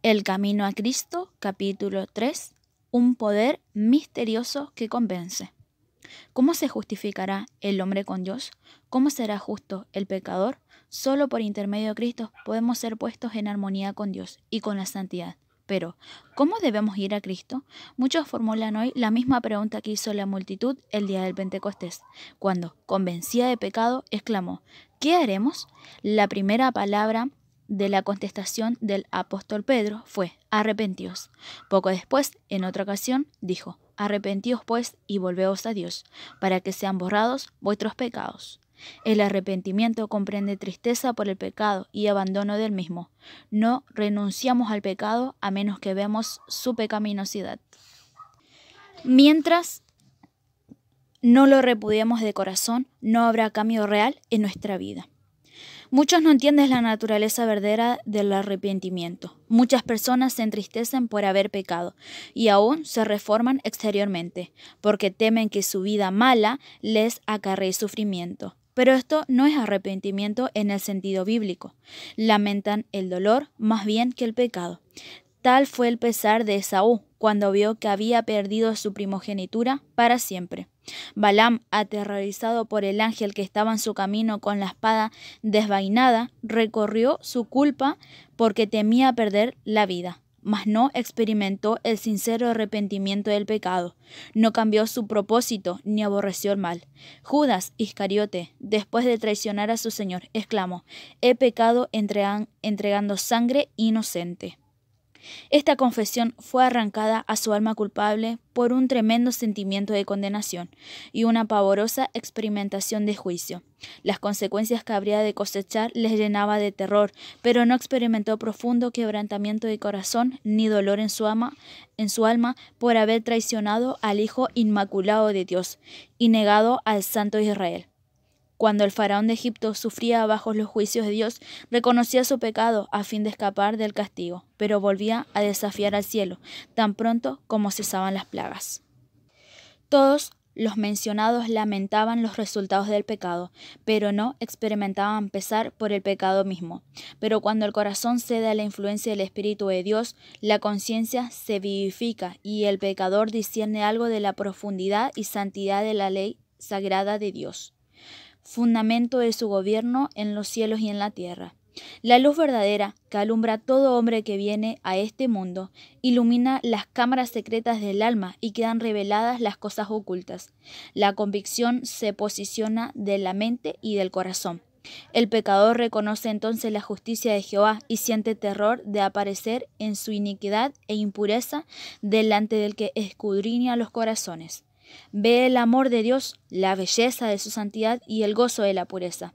El camino a Cristo, capítulo 3. Un poder misterioso que convence. ¿Cómo se justificará el hombre con Dios? ¿Cómo será justo el pecador? Solo por intermedio de Cristo podemos ser puestos en armonía con Dios y con la santidad. Pero, ¿cómo debemos ir a Cristo? Muchos formulan hoy la misma pregunta que hizo la multitud el día del Pentecostés, cuando, convencida de pecado, exclamó: ¿qué haremos? La primera palabra de la contestación del apóstol Pedro fue: arrepentíos. Poco después, en otra ocasión, dijo: arrepentíos pues y volveos a Dios, para que sean borrados vuestros pecados. El arrepentimiento comprende tristeza por el pecado y abandono del mismo. No renunciamos al pecado a menos que veamos su pecaminosidad. Mientras no lo repudiemos de corazón, no habrá cambio real en nuestra vida. Muchos no entienden la naturaleza verdadera del arrepentimiento. Muchas personas se entristecen por haber pecado y aún se reforman exteriormente, porque temen que su vida mala les acarree sufrimiento. Pero esto no es arrepentimiento en el sentido bíblico. Lamentan el dolor más bien que el pecado. Tal fue el pesar de Esaú cuando vio que había perdido su primogenitura para siempre. Balaam, aterrorizado por el ángel que estaba en su camino con la espada desvainada, recorrió su culpa porque temía perder la vida, mas no experimentó el sincero arrepentimiento del pecado. No cambió su propósito ni aborreció el mal. Judas Iscariote, después de traicionar a su Señor, exclamó: he pecado entregando sangre inocente. Esta confesión fue arrancada a su alma culpable por un tremendo sentimiento de condenación y una pavorosa experimentación de juicio. Las consecuencias que habría de cosechar les llenaba de terror, pero no experimentó profundo quebrantamiento de corazón ni dolor en su alma por haber traicionado al Hijo Inmaculado de Dios y negado al Santo Israel. Cuando el faraón de Egipto sufría bajo los juicios de Dios, reconocía su pecado a fin de escapar del castigo, pero volvía a desafiar al cielo, tan pronto como cesaban las plagas. Todos los mencionados lamentaban los resultados del pecado, pero no experimentaban pesar por el pecado mismo. Pero cuando el corazón cede a la influencia del Espíritu de Dios, la conciencia se vivifica y el pecador discierne algo de la profundidad y santidad de la ley sagrada de Dios, fundamento de su gobierno en los cielos y en la tierra. La luz verdadera, que alumbra a todo hombre que viene a este mundo, ilumina las cámaras secretas del alma y quedan reveladas las cosas ocultas. La convicción se posiciona de la mente y del corazón. El pecador reconoce entonces la justicia de Jehová y siente terror de aparecer en su iniquidad e impureza delante del que escudriña los corazones. Ve el amor de Dios, la belleza de su santidad y el gozo de la pureza.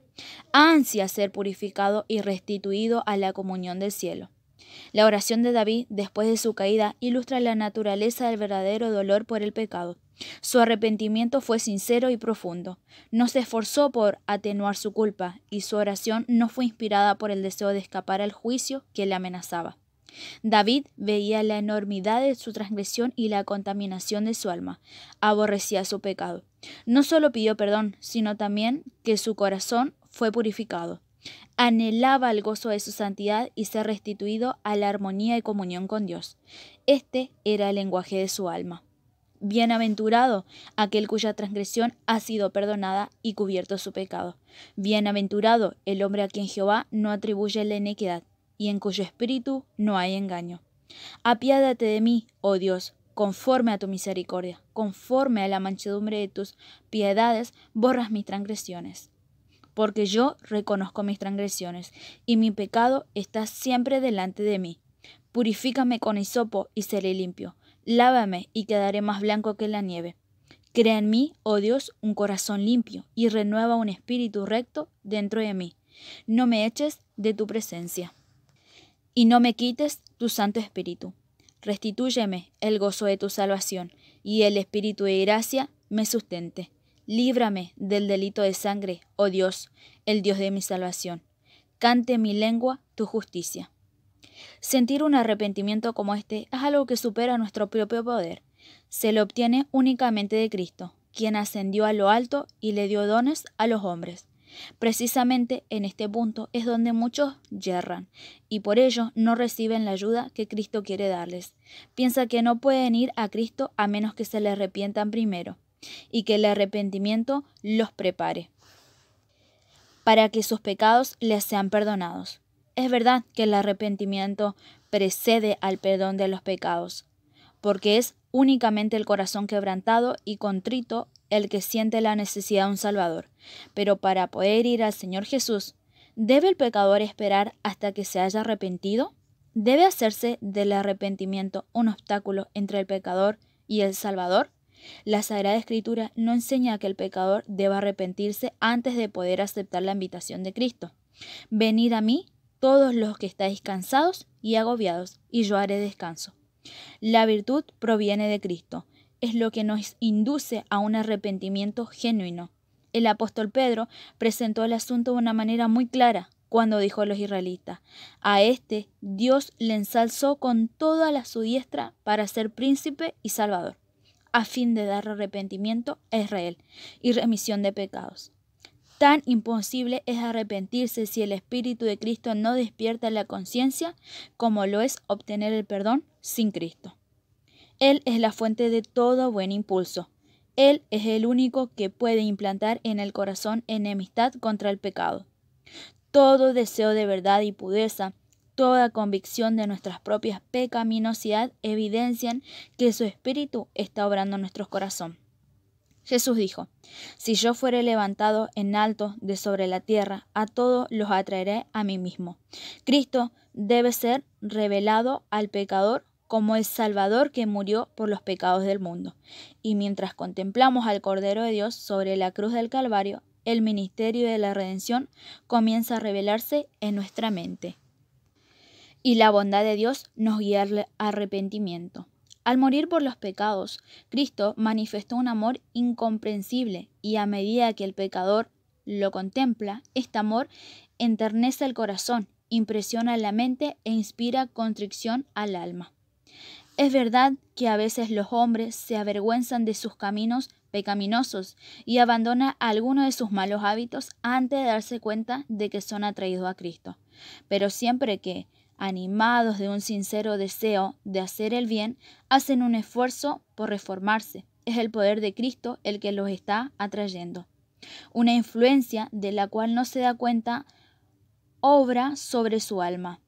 Ansia ser purificado y restituido a la comunión del cielo. La oración de David, después de su caída, ilustra la naturaleza del verdadero dolor por el pecado. Su arrepentimiento fue sincero y profundo. No se esforzó por atenuar su culpa, y su oración no fue inspirada por el deseo de escapar al juicio que le amenazaba. David veía la enormidad de su transgresión y la contaminación de su alma. Aborrecía su pecado. No solo pidió perdón, sino también que su corazón fue purificado. Anhelaba el gozo de su santidad y ser restituido a la armonía y comunión con Dios. Este era el lenguaje de su alma. Bienaventurado aquel cuya transgresión ha sido perdonada y cubierto su pecado. Bienaventurado el hombre a quien Jehová no atribuye la iniquidad y en cuyo espíritu no hay engaño. Apiádate de mí, oh Dios, conforme a tu misericordia, conforme a la mansedumbre de tus piedades, borras mis transgresiones. Porque yo reconozco mis transgresiones, y mi pecado está siempre delante de mí. Purifícame con hisopo y seré limpio. Lávame y quedaré más blanco que la nieve. Crea en mí, oh Dios, un corazón limpio, y renueva un espíritu recto dentro de mí. No me eches de tu presencia, y no me quites tu Santo Espíritu. Restitúyeme el gozo de tu salvación, y el Espíritu de gracia me sustente. Líbrame del delito de sangre, oh Dios, el Dios de mi salvación. Cante mi lengua tu justicia. Sentir un arrepentimiento como este es algo que supera nuestro propio poder. Se lo obtiene únicamente de Cristo, quien ascendió a lo alto y le dio dones a los hombres. Precisamente en este punto es donde muchos yerran y por ello no reciben la ayuda que Cristo quiere darles. Piensa que no pueden ir a Cristo a menos que se le arrepientan primero y que el arrepentimiento los prepare para que sus pecados les sean perdonados. Es verdad que el arrepentimiento precede al perdón de los pecados, porque es únicamente el corazón quebrantado y contrito el que siente la necesidad de un Salvador. Pero para poder ir al Señor Jesús, ¿debe el pecador esperar hasta que se haya arrepentido? ¿Debe hacerse del arrepentimiento un obstáculo entre el pecador y el Salvador? La Sagrada Escritura no enseña que el pecador deba arrepentirse antes de poder aceptar la invitación de Cristo. Venid a mí, todos los que estáis cansados y agobiados, y yo haré descanso. La virtud proviene de Cristo, es lo que nos induce a un arrepentimiento genuino. El apóstol Pedro presentó el asunto de una manera muy clara cuando dijo a los israelitas: a este Dios le ensalzó con toda su diestra para ser príncipe y salvador, a fin de dar arrepentimiento a Israel y remisión de pecados. Tan imposible es arrepentirse si el Espíritu de Cristo no despierta la conciencia como lo es obtener el perdón sin Cristo. Él es la fuente de todo buen impulso. Él es el único que puede implantar en el corazón enemistad contra el pecado. Todo deseo de verdad y pureza, toda convicción de nuestras propias pecaminosidad evidencian que su Espíritu está obrando en nuestro corazón. Jesús dijo: si yo fuere levantado en alto de sobre la tierra, a todos los atraeré a mí mismo. Cristo debe ser revelado al pecador como el Salvador que murió por los pecados del mundo. Y mientras contemplamos al Cordero de Dios sobre la cruz del Calvario, el ministerio de la redención comienza a revelarse en nuestra mente. Y la bondad de Dios nos guía al arrepentimiento. Al morir por los pecados, Cristo manifestó un amor incomprensible y a medida que el pecador lo contempla, este amor enternece el corazón, impresiona la mente e inspira contrición al alma. Es verdad que a veces los hombres se avergüenzan de sus caminos pecaminosos y abandonan algunos de sus malos hábitos antes de darse cuenta de que son atraídos a Cristo. Pero siempre que, animados de un sincero deseo de hacer el bien, hacen un esfuerzo por reformarse, es el poder de Cristo el que los está atrayendo. Una influencia de la cual no se da cuenta obra sobre su alma.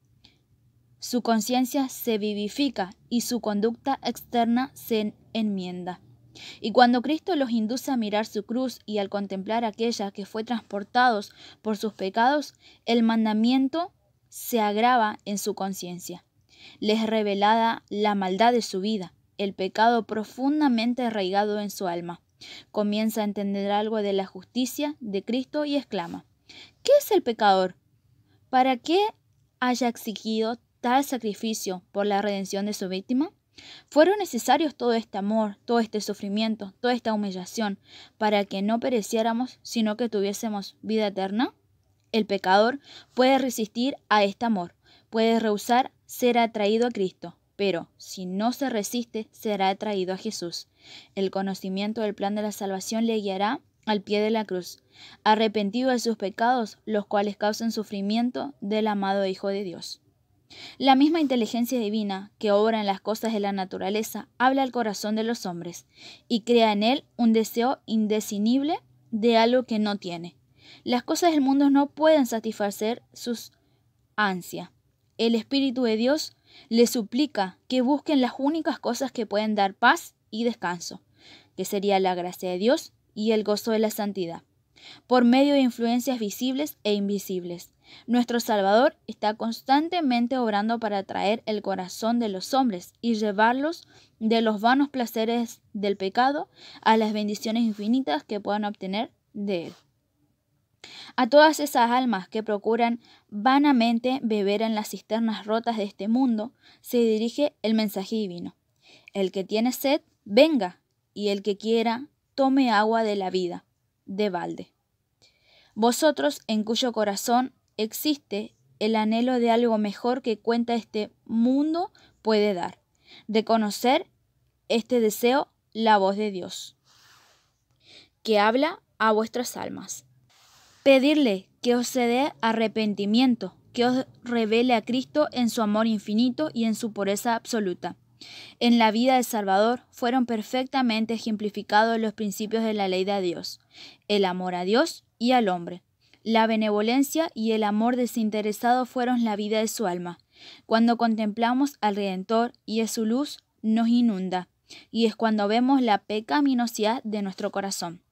Su conciencia se vivifica y su conducta externa se enmienda. Y cuando Cristo los induce a mirar su cruz y al contemplar aquella que fue transportados por sus pecados, el mandamiento se agrava en su conciencia. Les es revelada la maldad de su vida, el pecado profundamente arraigado en su alma. Comienza a entender algo de la justicia de Cristo y exclama: ¿qué es el pecador? ¿Para qué haya exigido tal sacrificio por la redención de su víctima? ¿Fueron necesarios todo este amor, todo este sufrimiento, toda esta humillación para que no pereciéramos, sino que tuviésemos vida eterna? El pecador puede resistir a este amor, puede rehusar ser atraído a Cristo, pero si no se resiste, será atraído a Jesús. El conocimiento del plan de la salvación le guiará al pie de la cruz, arrepentido de sus pecados, los cuales causan sufrimiento del amado Hijo de Dios. La misma inteligencia divina que obra en las cosas de la naturaleza habla al corazón de los hombres y crea en él un deseo indecinible de algo que no tiene. Las cosas del mundo no pueden satisfacer sus ansias. El Espíritu de Dios les suplica que busquen las únicas cosas que pueden dar paz y descanso, que sería la gracia de Dios y el gozo de la santidad, por medio de influencias visibles e invisibles. Nuestro Salvador está constantemente obrando para atraer el corazón de los hombres y llevarlos de los vanos placeres del pecado a las bendiciones infinitas que puedan obtener de él. A todas esas almas que procuran vanamente beber en las cisternas rotas de este mundo, se dirige el mensaje divino: el que tiene sed, venga, y el que quiera, tome agua de la vida, de balde. Vosotros, en cuyo corazón existe el anhelo de algo mejor que cuenta este mundo puede dar, de conocer este deseo, la voz de Dios, que habla a vuestras almas. Pedirle que os dé arrepentimiento, que os revele a Cristo en su amor infinito y en su pureza absoluta. En la vida del Salvador fueron perfectamente ejemplificados los principios de la ley de Dios, el amor a Dios y al hombre. La benevolencia y el amor desinteresado fueron la vida de su alma. Cuando contemplamos al Redentor y es su luz, nos inunda, y es cuando vemos la pecaminosidad de nuestro corazón.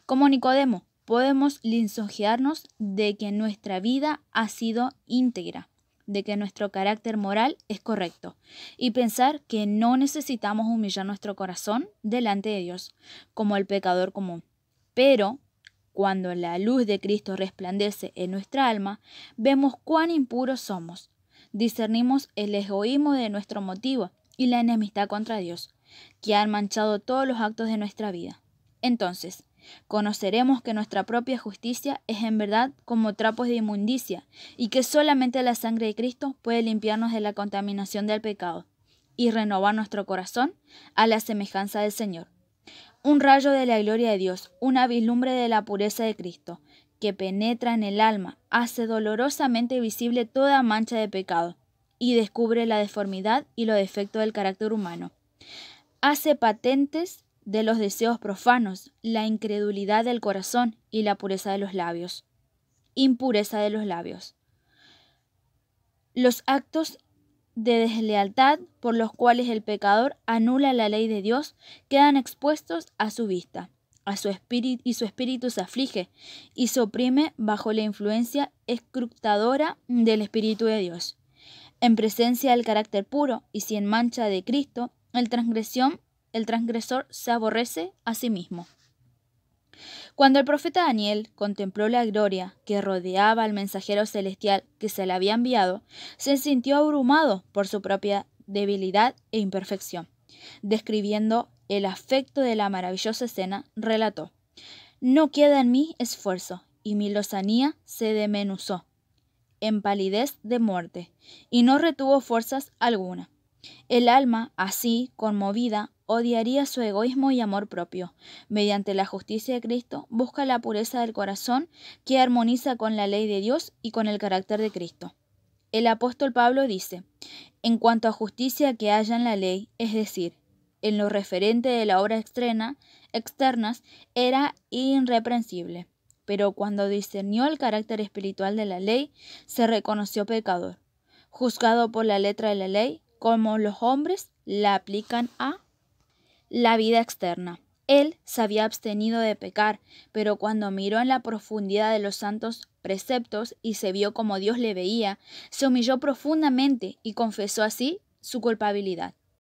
Como Nicodemo, podemos lisonjearnos de que nuestra vida ha sido íntegra, de que nuestro carácter moral es correcto, y pensar que no necesitamos humillar nuestro corazón delante de Dios, como el pecador común. Pero, cuando la luz de Cristo resplandece en nuestra alma, vemos cuán impuros somos. Discernimos el egoísmo de nuestro motivo y la enemistad contra Dios, que han manchado todos los actos de nuestra vida. Entonces, conoceremos que nuestra propia justicia es en verdad como trapos de inmundicia y que solamente la sangre de Cristo puede limpiarnos de la contaminación del pecado y renovar nuestro corazón a la semejanza del Señor. Un rayo de la gloria de Dios, una vislumbre de la pureza de Cristo, que penetra en el alma, hace dolorosamente visible toda mancha de pecado y descubre la deformidad y los defectos del carácter humano. Hace patentes de los deseos profanos, la incredulidad del corazón y la pureza de los labios. Impureza de los labios. Los actos de deslealtad por los cuales el pecador anula la ley de Dios quedan expuestos a su vista, a su espíritu, y su espíritu se aflige y se oprime bajo la influencia escrutadora del Espíritu de Dios. En presencia del carácter puro y sin mancha de Cristo, el transgresor se aborrece a sí mismo. Cuando el profeta Daniel contempló la gloria que rodeaba al mensajero celestial que se le había enviado, se sintió abrumado por su propia debilidad e imperfección. Describiendo el afecto de la maravillosa escena, relató: «No queda en mí esfuerzo, y mi lozanía se desmenuzó en palidez de muerte, y no retuvo fuerzas alguna». El alma, así conmovida, odiaría su egoísmo y amor propio. Mediante la justicia de Cristo, busca la pureza del corazón que armoniza con la ley de Dios y con el carácter de Cristo. El apóstol Pablo dice: en cuanto a justicia que haya en la ley, es decir, en lo referente de la obra externas, era irreprensible. Pero cuando discernió el carácter espiritual de la ley, se reconoció pecador, juzgado por la letra de la ley, como los hombres la aplican a la vida externa. Él se había abstenido de pecar, pero cuando miró en la profundidad de los santos preceptos y se vio como Dios le veía, se humilló profundamente y confesó así su culpabilidad.